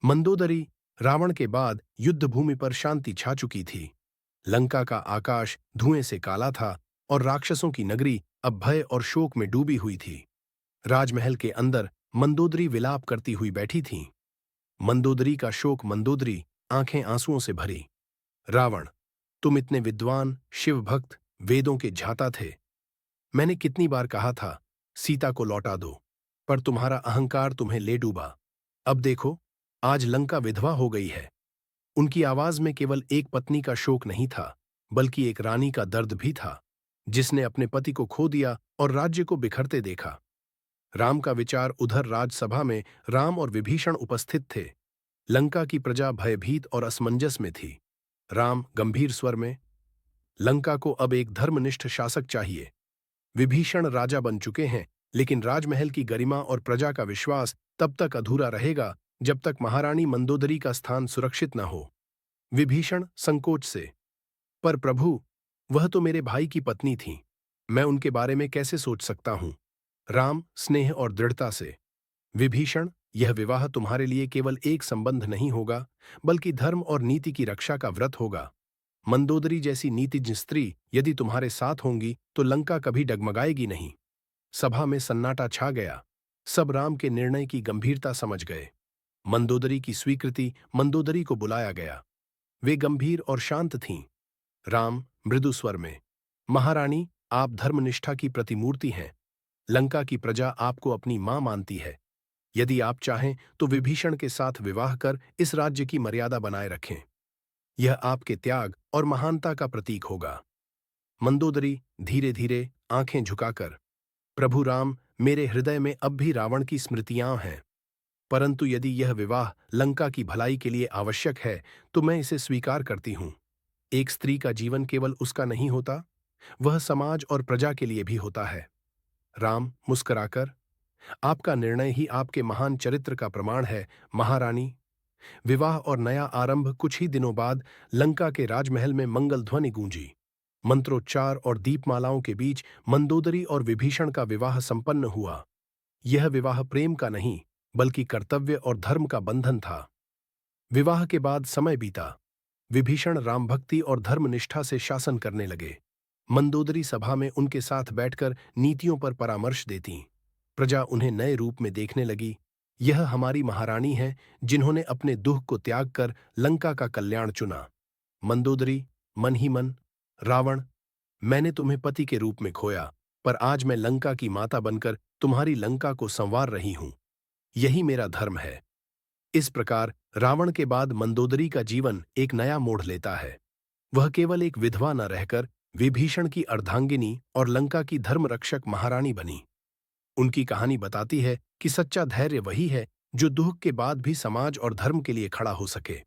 मंदोदरी रावण के बाद युद्ध भूमि पर शांति छा चुकी थी। लंका का आकाश धुएं से काला था और राक्षसों की नगरी अब भय और शोक में डूबी हुई थी। राजमहल के अंदर मंदोदरी विलाप करती हुई बैठी थीं। मंदोदरी का शोक मंदोदरी, आंखें आंसुओं से भरी। रावण, तुम इतने विद्वान, शिव भक्त, वेदों के झाता थे। मैंने कितनी बार कहा था सीता को लौटा दो, पर तुम्हारा अहंकार तुम्हें ले डूबा। अब देखो, आज लंका विधवा हो गई है। उनकी आवाज में केवल एक पत्नी का शोक नहीं था, बल्कि एक रानी का दर्द भी था, जिसने अपने पति को खो दिया और राज्य को बिखरते देखा। राम का विचार उधर राजसभा में राम और विभीषण उपस्थित थे। लंका की प्रजा भयभीत और असमंजस में थी। राम गंभीर स्वर में, लंका को अब एक धर्मनिष्ठ शासक चाहिए। विभीषण, राजा बन चुके हैं, लेकिन राजमहल की गरिमा और प्रजा का विश्वास तब तक अधूरा रहेगा जब तक महारानी मंदोदरी का स्थान सुरक्षित न हो। विभीषण संकोच से, पर प्रभु, वह तो मेरे भाई की पत्नी थीं। मैं उनके बारे में कैसे सोच सकता हूं? राम स्नेह और दृढ़ता से, विभीषण, यह विवाह तुम्हारे लिए केवल एक संबंध नहीं होगा, बल्कि धर्म और नीति की रक्षा का व्रत होगा। मंदोदरी जैसी नीतिज्ञ स्त्री यदि तुम्हारे साथ होंगी तो लंका कभी डगमगाएगी नहीं। सभा में सन्नाटा छा गया। सब राम के निर्णय की गंभीरता समझ गए। मंदोदरी की स्वीकृति, मंदोदरी को बुलाया गया। वे गंभीर और शांत थीं। राम मृदु स्वर में, महारानी, आप धर्मनिष्ठा की प्रतिमूर्ति हैं। लंका की प्रजा आपको अपनी मां मानती है। यदि आप चाहें तो विभीषण के साथ विवाह कर इस राज्य की मर्यादा बनाए रखें। यह आपके त्याग और महानता का प्रतीक होगा। मंदोदरी धीरे धीरे आंखें झुकाकर, प्रभु राम, मेरे हृदय में अब भी रावण की स्मृतियां हैं, परंतु यदि यह विवाह लंका की भलाई के लिए आवश्यक है तो मैं इसे स्वीकार करती हूं। एक स्त्री का जीवन केवल उसका नहीं होता, वह समाज और प्रजा के लिए भी होता है। राम मुस्कुराकर, आपका निर्णय ही आपके महान चरित्र का प्रमाण है, महारानी। विवाह और नया आरंभ कुछ ही दिनों बाद लंका के राजमहल में मंगल ध्वनि गूंजी। मंत्रोच्चार और दीपमालाओं के बीच मंदोदरी और विभीषण का विवाह संपन्न हुआ। यह विवाह प्रेम का नहीं, बल्कि कर्तव्य और धर्म का बंधन था। विवाह के बाद समय बीता। विभीषण रामभक्ति और धर्मनिष्ठा से शासन करने लगे। मंदोदरी सभा में उनके साथ बैठकर नीतियों पर परामर्श देती। प्रजा उन्हें नए रूप में देखने लगी। यह हमारी महारानी है, जिन्होंने अपने दुख को त्याग कर लंका का कल्याण चुना। मंदोदरी मन ही मन, रावण, मैंने तुम्हें पति के रूप में खोया, पर आज मैं लंका की माता बनकर तुम्हारी लंका को संवार रही हूं। यही मेरा धर्म है। इस प्रकार रावण के बाद मंदोदरी का जीवन एक नया मोड़ लेता है। वह केवल एक विधवा न रहकर विभीषण की अर्धांगिनी और लंका की धर्मरक्षक महारानी बनी। उनकी कहानी बताती है कि सच्चा धैर्य वही है जो दुख के बाद भी समाज और धर्म के लिए खड़ा हो सके।